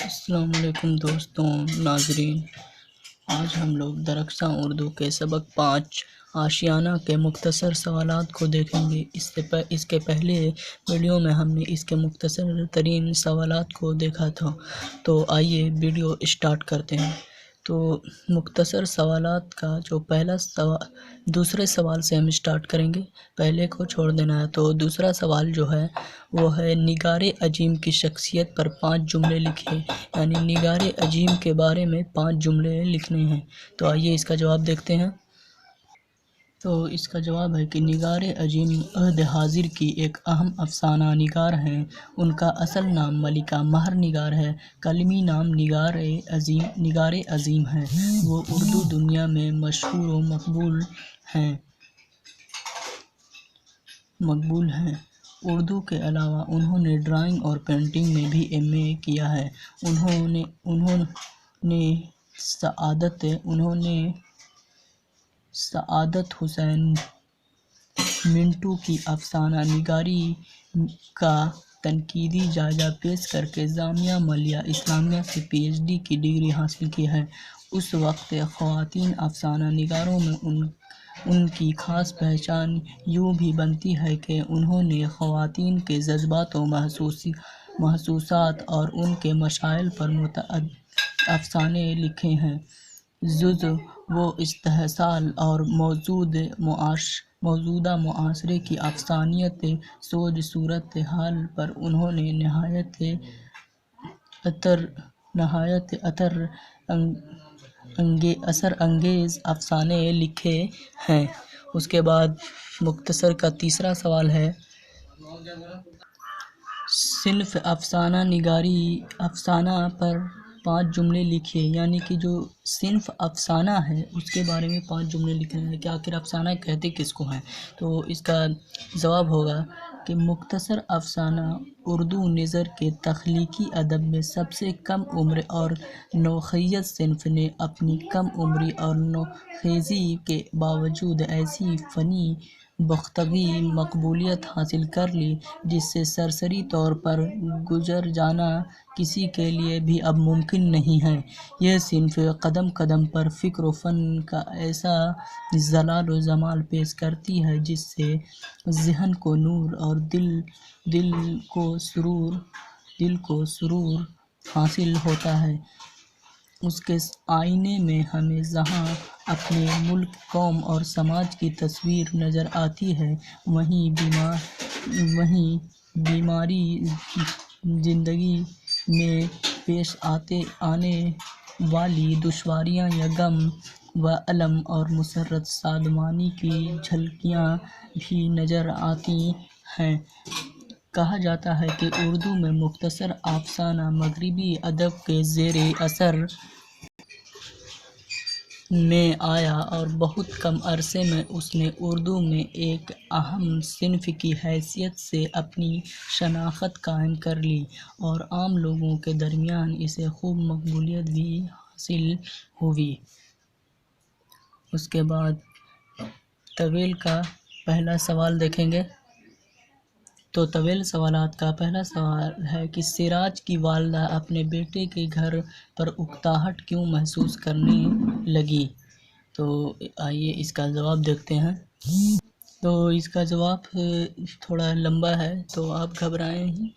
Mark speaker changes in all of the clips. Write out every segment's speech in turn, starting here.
Speaker 1: السلام علیکم دوستوں ناظرین، آج ہم لوگ درخشاں اردو کے سبق 5 آشیانہ کے مختصر سوالات کو دیکھیں گے۔ اس کے پہلے ویڈیو میں ہم نے اس کے مختصر ترین سوالات کو دیکھا تھا، تو آئیے ویڈیو اسٹارٹ کرتے ہیں۔ تو مختصر سوالات کا جو پہلا سوال، دوسرے سوال سے ہم اسٹارٹ کریں گے، پہلے کو چھوڑ دینا ہے۔ تو دوسرا سوال جو ہے وہ ہے نگار عظیم کی شخصیت پر 5 جملے لکھیں، یعنی نگار عظیم کے بارے میں 5 جملے لکھنے ہیں۔ تو آئیے اس کا جواب دیکھتے ہیں۔ تو اس کا جواب ہے کہ نگار عظیم عہد حاضر کی ایک اہم افسانہ نگار ہیں۔ ان کا اصل نام ملکہ مہر نگار ہے، کلمی نام نگار عظیم ہے۔ وہ اردو دنیا میں مشہور و مقبول ہیں۔ اردو کے علاوہ انہوں نے ڈرائنگ اور پینٹنگ میں بھی ایم.اے کیا ہے۔ انہوں نے سعادت حسین منٹو کی افسانہ نگاری کا تنقیدی جائزہ پیش کرکے جامعہ ملیہ اسلامیہ سے PhD کی ڈگری حاصل کی ہے۔ اس وقت خواتین افسانہ نگاروں میں ان کی خاص پہچان یوں بھی بنتی ہے کہ انہوں نے خواتین کے جذبات و محسوسات اور ان کے مسائل پر متعدد افسانے لکھے ہیں۔ جز و استحصال اور موجودہ معاشرے کی افسانوی سوچ صورتحال پر انہوں نے نہایت اثر انگیز افسانے لکھے ہیں۔ اس کے بعد مختصر کا تیسرا سوال ہے صنف افسانہ نگاری افسانہ پر 5 جملے لکھیے، یعنی کہ جو صنف افسانہ ہے اس کے بارے میں 5 جملے لکھنے ہیں کہ آخر افسانہ کہتے کس کو ہیں۔ تو اس کا جواب ہوگا کہ مختصر افسانہ اردو نثر کے تخلیقی ادب میں سب سے کم عمر اور نوخیز صنف نے اپنی کم عمری اور نوخیزی کے باوجود ایسی فنی پختگی مقبولیت حاصل کر لی جس سے سرسری طور پر گزر جانا کسی کے لیے بھی اب ممکن نہیں ہے۔ یہ صنف قدم قدم پر فکر و فن کا ایسا جلال و جمال پیش کرتی ہے جس سے ذہن کو نور اور دل کو سرور حاصل ہوتا ہے۔ اس کے آئینے میں ہمیں جہاں اپنے ملک، قوم اور سماج کی تصویر نظر آتی ہے، وہیں بیماری زندگی میں پیش آنے والی دشواریاں یا غم و الم اور مسرت شادمانی کی جھلکیاں بھی نظر آتی ہیں۔ کہا جاتا ہے کہ اردو میں مختصر افسانہ مغربی ادب کے زیر اثر میں آیا اور بہت کم عرصے میں اس نے اردو میں ایک اہم صنف کی حیثیت سے اپنی شناخت قائم کر لی اور عام لوگوں کے درمیان اسے خوب مقبولیت بھی حاصل ہوئی۔ اس کے بعد طویل کا پہلا سوال دیکھیں گے۔ تو طویل سوالات کا پہلا سوال ہے کہ سراج کی والدہ اپنے بیٹے کے گھر پر اکتاہٹ کیوں محسوس کرنے لگیں؟ تو آئیے اس کا جواب دیکھتے ہیں۔ تو اس کا جواب تھوڑا لمبا ہے تو آپ گھبرائیں نہیں۔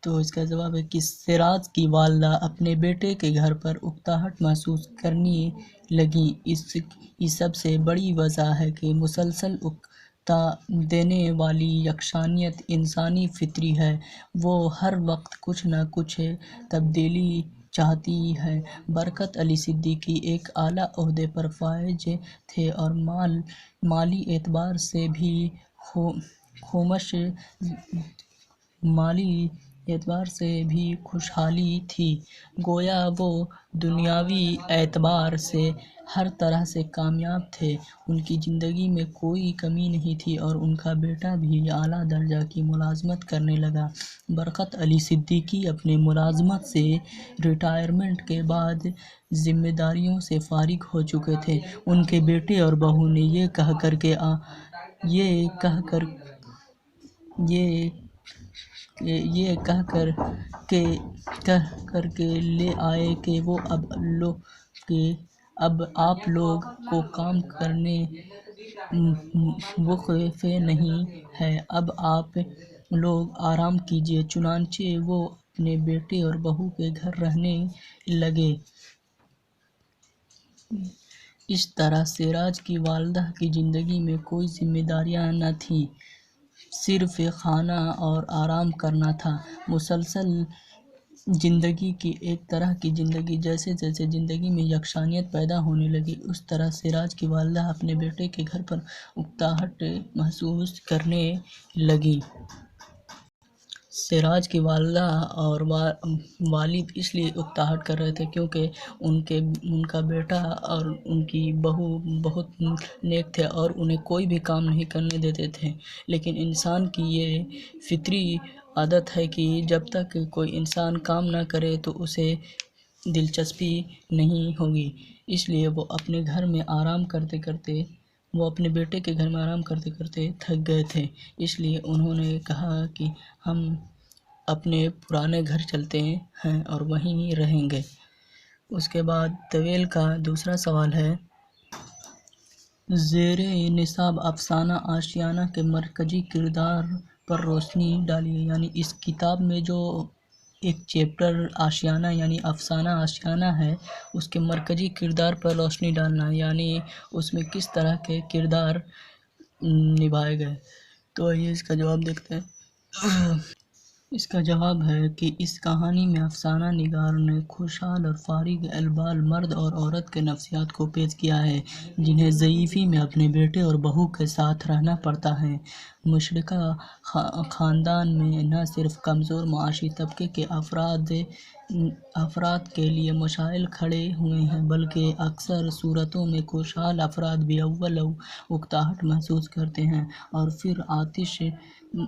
Speaker 1: تو اس کا جواب ہے کہ سراج کی والدہ اپنے بیٹے کے گھر پر اکتاہٹ محسوس کرنے لگیں۔ اس سب سے بڑی وجہ ہے کہ مسلسل اکتا دینے والی یکسانیت انسانی فطری ہے۔ وہ ہر وقت کچھ نہ کچھ تبدیلی چاہتی ہے۔ برکت علی صدیقی ایک اعلیٰ عہدے پر فائز تھے اور مالی اعتبار سے بھی خوشحالی تھی۔ گویا وہ دنیاوی اعتبار سے ہر طرح سے کامیاب تھے۔ ان کی زندگی میں کوئی کمی نہیں تھی اور ان کا بیٹا بھی اعلیٰ درجے کی ملازمت کرنے لگا۔ برکت علی صدیقی اپنے ملازمت سے ریٹائرمنٹ کے بعد ذمہ داریوں سے فارغ ہو چکے تھے۔ ان کے بیٹے اور بہو نے یہ کہہ کر یہ کہہ کر کے لے آئے کہ وہ اب آپ لوگ کو کام کرنے وقف نہیں ہے، اب آپ لوگ آرام کیجیے۔ چنانچہ وہ اپنے بیٹے اور بہو کے گھر رہنے لگے۔ اس طرح سراج کی والدہ کی زندگی میں کوئی ذمہ داریاں نہ تھیں، صرف کھانا اور آرام کرنا تھا۔ مسلسل زندگی کی ایک طرح کی زندگی۔ جیسے جیسے زندگی میں یکسانیت پیدا ہونے لگی، اس طرح سراج کی والدہ اپنے بیٹے کے گھر پر اکتاہٹ محسوس کرنے لگیں۔ سراج کی والدہ اور والد اس لیے اکتاہٹ کر رہے تھے کیونکہ ان کا بیٹا اور ان کی بہو بہت نیک تھے اور انہیں کوئی بھی کام نہیں کرنے دیتے تھے۔ لیکن انسان کی یہ فطری عادت ہے کہ جب تک کوئی انسان کام نہ کرے تو اسے دلچسپی نہیں ہوگی۔ اس لیے وہ اپنے بیٹے کے گھر میں آرام کرتے کرتے تھک گئے تھے، اس لیے انہوں نے کہا کہ ہم اپنے پرانے گھر چلتے ہیں اور وہیں رہیں گے۔ اس کے بعد طویل کا دوسرا سوال ہے، زیر نصاب افسانہ آشیانہ کے مرکزی کردار پر روشنی ڈالیے۔ یعنی اس کتاب میں جو ایک چیپٹر آشیانہ یعنی افسانہ آشیانہ ہے، اس کے مرکزی کردار پر روشنی ڈالنا، یعنی اس میں کس طرح کے کردار نبھائے گئے۔ تو آئیے اس کا جواب دیکھتے ہیں۔ اس کا جواب ہے کہ اس کہانی میں افسانہ نگار نے خوشحال اور فارغ البال مرد اور عورت کے نفسیات کو پیش کیا ہے، جنہیں ضعیفی میں اپنے بیٹے اور بہو کے ساتھ رہنا پڑتا ہے۔ مشترکہ خاندان میں نہ صرف کمزور معاشی طبقے کے افراد کے لیے مسائل کھڑے ہوئے ہیں، بلکہ اکثر صورتوں میں خوشحال افراد بھی اول اکتاہٹ محسوس کرتے ہیں اور پھر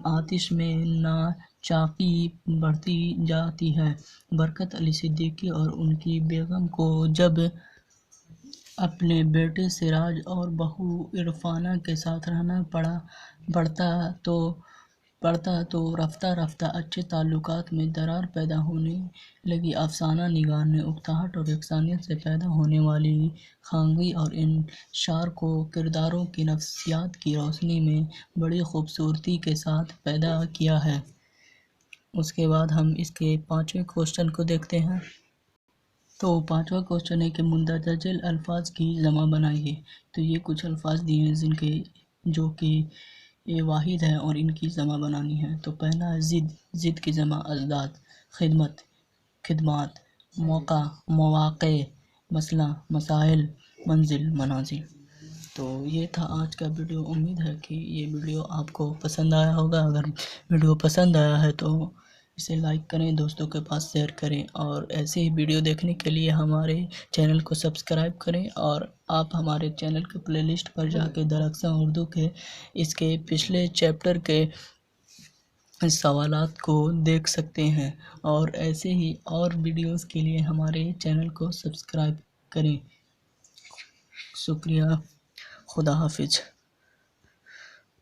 Speaker 1: آتش میں ناچاقی بڑھتی جاتی ہے۔ برکت علی صدیقی اور ان کی بیگم کو جب اپنے بیٹے سراج اور بہو عرفانہ کے ساتھ رہنا پڑتا تو رفتہ رفتہ اچھے تعلقات میں درار پیدا ہونے لگی۔ افسانہ نگار نے اکتاہٹ اور یکسانیت سے پیدا ہونے والی خانگی اور انحصار کو کرداروں کی نفسیات کی روشنی میں بڑی خوبصورتی کے ساتھ پیدا کیا ہے۔ اس کے بعد ہم اس کے 5ویں کوسچن کو دیکھتے ہیں۔ تو 5واں کوسچن ہے کہ مندرجہ ذیل الفاظ کی جمع بنائیے۔ تو یہ کچھ الفاظ دیے ہیں جو کہ یہ واحد ہے اور ان کی جمع بنانی ہے۔ تو پہلا ہے ضد کی جمع اضداد، خدمات، موقع، مواقع، مسئلہ، مسائل، منزل، منازل۔ تو یہ تھا آج کا ویڈیو۔ امید ہے کہ یہ ویڈیو آپ کو پسند آیا ہوگا۔ اگر ویڈیو پسند آیا ہے تو اسے لائک کریں، دوستوں کے پاس شیئر کریں، اور ایسے ہی ویڈیو دیکھنے کے لیے ہمارے چینل کو سبسکرائب کریں، اور آپ ہمارے چینل کے پلے لسٹ پر جا کے درخشاں اردو کے اس کے پچھلے چیپٹر کے سوالات کو دیکھ سکتے ہیں، اور ایسے ہی اور ویڈیوز کے لیے ہمارے چینل کو سبسکرائب کریں۔ شکریہ، خدا حافظ۔